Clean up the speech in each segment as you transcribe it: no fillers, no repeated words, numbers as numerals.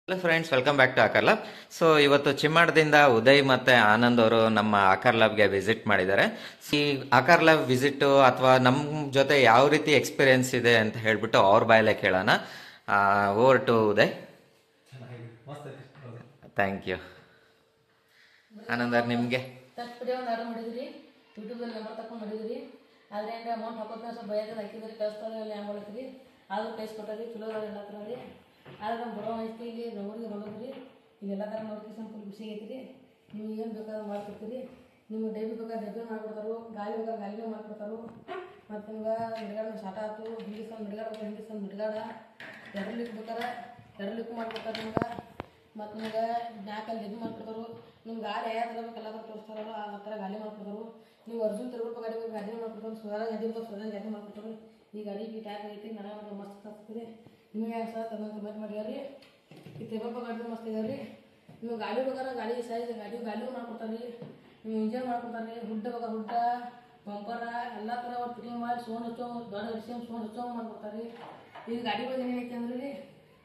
Hello friends, welcome back to Aakar lab. So ಇವತ್ತು ಚಿಮ್ಮಾಡದಿಂದ ಉದಯ್ ಮತ್ತೆ ಆನಂದ್ ಅವರು ನಮ್ಮ ಆಕರ್ ಲ್ಯಾಬ್ಗೆ ವಿಸಿಟ್ ಮಾಡಿದ್ದಾರೆ. ಈ ಆಕರ್ ಲ್ಯಾಬ್ ವಿಸಿಟ್ ಅಥವಾ ನಮ್ಮ ಜೊತೆ ಯಾವ ರೀತಿ ಎಕ್ಸ್ಪೀರಿಯನ್ಸ್ ಇದೆ ಅಂತ ಹೇಳ್ಬಿಟ್ಟು ಅವ್ರ ಬಾಯಲ್ಲೇ ಕೇಳೋಣ. Over to Uday. Thank you. Anand ಅವ್ರು ನಿಮಗೆ ಫಸ್ಟ್ ವಿಡಿಯೋ ಒಂದು ಆರ್ಡರ್ ಮಾಡಿದ್ರಿ, ಯೂಟ್ಯೂಬಲ್ಲಿ ನಂಬರ್ ತಗೊಂಡು ಮಾಡಿದ್ರಿ. ಆದರೆ ಏನು ಅಮೌಂಟ್ ಹಾಕೋದ್ನ ಸ್ವಲ್ಪ ಭಯದ ಹಾಕಿದ್ರಿ, ಕಳಿಸ್ತಾರೆ ಅಲ್ಲಿ ಹ್ಯಾಂಗ್ ಮಾಡತ್ತೀರಿ. ಆದ್ರೂ ಕಳಿಸಿ ಕೊಟ್ಟಾರಿ, ಚಲೋ ಎಲ್ಲ ಥರ ರೀ. ಆದ್ರೆ ನಮ್ಮ ಬರೋ ಐತಿ ಇಲ್ಲಿ ಬೆಂಗಳೂರಿಗೆ ಬರೋದ್ರಿ. ಇಲ್ಲೆಲ್ಲ ಥರ ನೋಡ್ಕೇಸನ್ ಫುಲ್ ಖುಷಿ ಆಗೈತಿ. ನೀವು ಏನು ಬೇಕಾದ್ರೂ ಮಾಡ್ಕೊಡ್ತೀರಿ. ನಿಮ್ಗೆ ಡೈಲಿ ಬೇಕಾದ್ರೆ ಡಬ್ಬಿ ಮಾಡ್ಕೊಡ್ತಾರೋ, ಗಾಳಿ ಬೇಕಾದ್ರೆ ಗಾಳಿನೂ ಮಾಡ್ಕೊಡ್ತಾರೋ. ಮತ್ತು ನಿಮ್ಗೆ ಮಿಡ್ಗಾಡ ಶಾಟ ಆಯ್ತು, ಹಿಂದಿ ಸಣ್ಣ ಮಿಡ್ಗಾಡ ಬೇಕಾದ್ರೆ ಹಿಂದಿ ಸಣ್ಣ ಮಿಡ್ಗಾಡ, ಎಡರ್ಲಿಕ್ಕೆ ಬೇಕಾರೆ ಎಡರ್ಲಿಕ್ಕೂ ಮಾಡ್ಕೊಡ್ತಾರೆ ನಿಮ್ಗೆ. ಮತ್ತು ನಿಮ್ಗೆ ಬ್ಯಾಕಲ್ಲಿ ಡಬ್ಬಿ ಮಾಡ್ಕೊಡ್ತಾರೋ. ನಿಮ್ಗೆ ಗಾಡಿ ಯಾವ ಥರ ಬೇಕು ಎಲ್ಲ ಥರ ತೋರಿಸ್ತಾರಲ್ಲ ಆ ಥರ ಗಾಡಿ ಮಾಡ್ಕೊಡ್ತಾರೋ. ನೀವು ಅರ್ಜುನ್ ತಿರುಗಲ್ಪ ಗಾಡಿ ಬೇಕು ಗಾಡಿ ಮಾಡ್ಕೊಡ್ತಾರೆ, ಸ್ವರಾಜ್ ಗಾಡಿ ಬೇಕು ಸ್ವರಾಜ್ ಗಾಡಿ ಮಾಡ್ಕೊಡ್ತಾರೆ. ಈ ಗಾಡಿ ಈ ಟ್ಯಾಕ್ ಐತಿ, ನನಗೆ ಮಸ್ತ್ ಆಗ್ತದೆ. ನಿಮಗೆ ಸಹ ಅದನ್ನು ಕಮೆಂಟ್ ಮಾಡಿದಾರೆ. ಈ ತಿರುಗಲ್ಪ ಗಾಡಿ ಮಸ್ತ್ ಇದೆ ರೀ. ನೀವು ಗಾಡಿ ಬೇಕಾದ್ರೆ ಗಾಡಿ ಸೈಜ್ ಗಾಡಿನೂ ಮಾಡ್ಕೊಡ್ತಾರೆ ರೀ. ನೀವು ಇಂಜನ್ ಮಾಡ್ಕೊಡ್ತಾರೆ ರೀ. ಹುಡ್ಡ ಬೇಕಾದ್ರೆ ಹುಡ್ಡ ಬಂಪರ ಎಲ್ಲ ಥರ ಅವ್ರು ಫಿಟ್ಟಿಂಗ್ ಮಾಡಿ ಸೋನ್ ಹಚ್ಚೋ ದೊಡ್ಡ ವಿಷಯ ಸೋನ್ ಹಚ್ಚೋ ಮಾಡ್ಕೊಡ್ತಾರೆ ರೀ. ಈಗ ಗಾಡಿ ಬಗ್ಗೆ ಏನೈತೆ ಅಂದ್ರೆ ರೀ,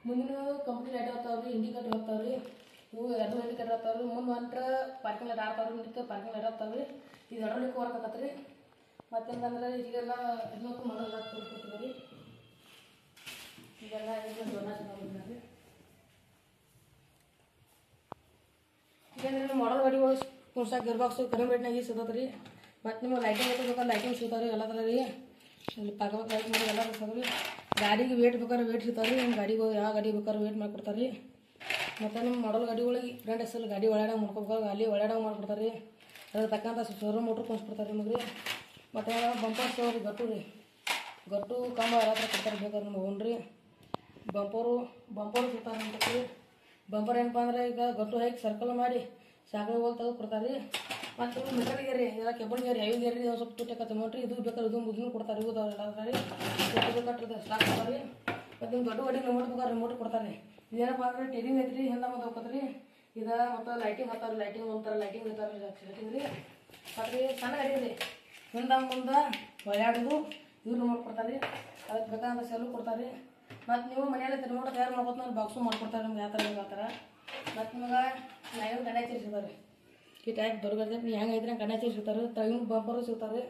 ಮುಂದಿನ ಕಂಪ್ನಿ ಲೈಟ್ ಹೋಗ್ತಾವೆ ರೀ, ಇಂಡಿಕೇಟರ್ ಹೋಗ್ತಾವೆ ರೀ. ಇವು ಎರಡು ಇಂಡಿಕೇಟರ್ ಹೋಗ್ತಾವೆ ರೀ. ಮುಂದೆ ಹೊಂಟ್ರೆ ಪಾರ್ಕಿಂಗ್ ಲೈಟ್ ಆಡ್ತಾವೆ ರೀ, ನಿಂತು ಪಾರ್ಕಿಂಗ್ ಲೈಟ್ ಹೋಗ್ತಾವೆ ರೀ. ಇದು ಎಡಲಿಕ್ಕೆ ವರ್ಕ್ ಆಗತ್ತೆ ರೀ. ಮತ್ತೇನಂದ್ರೆ ಈಗೆಲ್ಲ ಇನ್ನೊಂದು ಮಾಡೋಲ್ಲ ತೋರಿಸ್ಕೊಡ್ತೀವಿ ರೀ. ಇದೆಲ್ಲ ಡೊನೇಷನ್ ರೀ. ಇದೇಂದ್ರೆ ನಿಮ್ಮ ಮಾಡಲ್ ಗಾಡಿ ಒಳಗೆ ಕುಣ್ಸಾಕ ಗೇರ್ ಬಾಕ್ಸು ಕಡಿಮೆ ರೇಟ್ನಾಗ ಸಿಗ್ತದೆ ರೀ. ಮತ್ತು ನಿಮಗೆ ಲೈಟಿಂಗ್ ಬೇಕಾದ್ರೆ ಲೈಟಿಂಗ್ ಸಿಗ್ತಾವೆ ರೀ ಎಲ್ಲ ಥರ ರೀ. ಇಲ್ಲಿ ಪಾಕಬೇಕು ಲೈಟ್ ಮಾಡಿ ಎಲ್ಲ ಸಿಗ್ತಾವೆ ರೀ. ಗಾಡಿಗೆ ವೇಟ್ ಬೇಕಾದ್ರೆ ವೇಟ್ ಸಿಗ್ತಾವೆ ರೀ. ನಿಮ್ಮ ಗಾಡಿಗೆ ಯಾವ ಗಾಡಿ ಬೇಕಾದ್ರೆ ವೇಟ್ ಮಾಡಿಕೊಡ್ತಾರೆ ರೀ. ಮತ್ತು ನಿಮ್ಮ ಮಾಡಲ್ ಗಾಡಿ ಒಳಗೆ ಫ್ರೆಂಡ್ ಹೆಸರು ಗಾಡಿ ಒಳಗಡೆ ಮಾಡ್ಕೊಬೇಕು, ಅಲ್ಲಿ ಒಳಗಡೆ ಮಾಡ್ಕೊಡ್ತಾರೆ ರೀ. ಅದ್ರ ತಕ್ಕಂಥ ಶೋರೂಮ್ ಮೋಟ್ರ್ ಕೊಡ್ಸ್ಕೊಡ್ತಾರೆ ನಿಮಗೆ ರೀ. ಮತ್ತು ಬಂಪರ್ ಸ್ಟೋರ್ ರೀ, ಗಟ್ಟು ಕಂಬ ಎಲ್ಲ ಥರ ಕೊಡ್ತಾರೆ ಬೇಕಾದ್ರೆ ನಿಮ್ಗೆ ಹೋಗ್ರಿ. ಬಂಪರು ಸಿಗ್ತಾರೆ ಅಂತ ರೀ. ಬಂಪರ್ ಏನಪ್ಪ ಅಂದ್ರೆ ಈಗ ಗಟ್ಟು ಹಾಕಿ ಸರ್ಕಲ್ ಮಾಡಿ ಸಾಗರ ಹೋಗಿ ತೆಗೆದು ಕೊಡ್ತಾರೆ ರೀ. ಮತ್ತು ಮೆಟಲ್ ಗೇರಿ ಎಲ್ಲ ಕೆಬಲ್ ಗೇರಿ ಐದು ಗೇರಿ ಸ್ವಲ್ಪ ತುಟ್ಟಕ್ಕೆ ನೋಡ್ರಿ. ಇದು ಬೇಕಾದ್ರೆ ಇದನ್ನು ಕೊಡ್ತಾರೆ. ಇದು ಎಲ್ಲ ರೀ ಬೇಕಾದ್ರೆ ಸ್ಟಾಕ್ ಕೊಡ್ತಾರೆ ರೀ. ಮತ್ತು ನಿಮ್ಮ ದೊಡ್ಡ ಗಾಡಿ ರಿಮೋಟ್ ಬೇಕಾದ್ರೆ ರಿಮೋಟ್ ಕೊಡ್ತಾರೆ ರೀ. ಇದೇನಪ್ಪ ಅಂದ್ರೆ ಟೆಲಿಂಗ್ ಐತ್ರಿ, ಹಿಂದೆ ಮುಂದೆ ಹೋಗ್ತದೆ ರೀ. ಇದು ಮತ್ತು ಲೈಟಿಂಗ್ ಹತ್ತಾರೆ ರೀ. ಲೈಟಿಂಗ್ ಒಂಥರ ಲೈಟಿಂಗ್ ಇರ್ತಾರೆ ರೀ, ಲೈಟಿಂಗ್ ರೀ. ಮತ್ತು ರೀ ಸಣ್ಣ ಗಾಡಿ ರೀ, ಹಿಂದೆ ಮುಂದೆ ಒಳ್ಳೆಯಾಡೋದು ಇವ್ರು ರಿಮೋಟ್ ಕೊಡ್ತಾರೆ ರೀ. ಅದಕ್ಕೆ ಬೇಕಾದಂಥ ಸೆಲ್ಲು ಕೊಡ್ತಾರೆ ರೀ. ಮತ್ತು ನೀವು ಮನೆಯಲ್ಲೇ ರಿಮೋಟ್ ತಯಾರು ಮಾಡ್ಕೊತ ಬಾಕ್ಸು ಮಾಡ್ಕೊಡ್ತಾರೆ ನಿಮ್ಗೆ ಯಾವ ಥರ ಬೇಕು ಆ ಥರ. ಮತ್ತು ನಿಮಗೆ ನಾಯಿಗೂ ಕಣ್ಣೆ ಸಿಗ್ತಾರೆ ಈ ಟೈಪ್ ದೊಡ್ಡ ಗಾಡಿ ನೀವು ಹೆಂಗೆ ಐತ್ರಿ ಕಣ್ಣೆ ಸಿಗ್ತಾರೆ. ತೈನು ಬಂಪರು ಸಿಗ್ತಾರೆ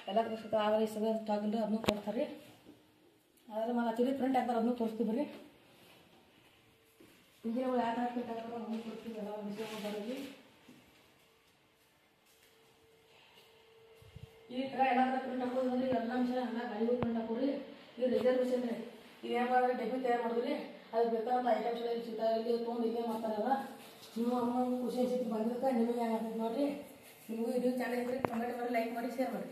ಎಲ್ಲ ಥರ ಸಿಗ್ತಾರೆ. ಆದರೆ ಸದ ಸ್ಟಾಕ್ ಇಲ್ಲದೆ ಅದನ್ನು ಕೊಡ್ತಾರೆ ರೀ. ಆದರೆ ಮತ್ತೆ ಹಚ್ಚಿರಿ ಪ್ರಿಂಟ್ ಹಾಕ್ತಾರೆ, ಅದನ್ನು ತೋರಿಸ್ತೀವಿ ರೀ. ಇಂಜಿನ್ಗಳು ಯಾವ ಥರ ಪ್ರಿಂಟ್ ಹಾಕ್ತಾರೆ ಅದನ್ನು ತೋರಿಸ್ತೀವಿ. ಎಲ್ಲ ವಿಷಯ ಬರೋದು ಈ ಥರ ಎಲ್ಲ ಥರ ಪ್ರಿಂಟ್ ಹಾಕೋದ್ರಿ. ಎಲ್ಲ ವಿಷಯ ಎಲ್ಲ ಗಾಡಿಗೂ ಪ್ರಿಂಟ್ ಹಾಕೋರಿ. ಇದು ರಿಸರ್ವೇಷನ್ ರೀ. ಇದು ಏನು ಮಾಡಿದ್ರೆ ಡೆಬ್ಬಿ ತಯಾರು ಮಾಡಿದ್ರಿ. ಅದು ಬೇಕಾದಂಥ ಐಟಮ್ಸ್ ಎಲ್ಲ ಸಿಗ್ತಾರೆ. ಇಲ್ಲಿ ತೊಗೊಂಡು ಇಲ್ಲೇ ಮಾಡ್ತಾರಲ್ಲ. ನೀವು ಅಮ್ಮ ಖುಷಿ ಅನ್ಸಿತ್ತು ಬಂದಿದ್ದಕ್ಕೆ ನಿಮಗೆ ಹೆಂಗೆ ಆಗ್ತದೆ ನೋಡಿರಿ. ನೀವು ಇದು ಚೆನ್ನಾಗಿದ್ರೆ ಕಮೆಂಟ್ ಮಾಡಿ, ಲೈಕ್ ಮಾಡಿ, ಶೇರ್ ಮಾಡಿ.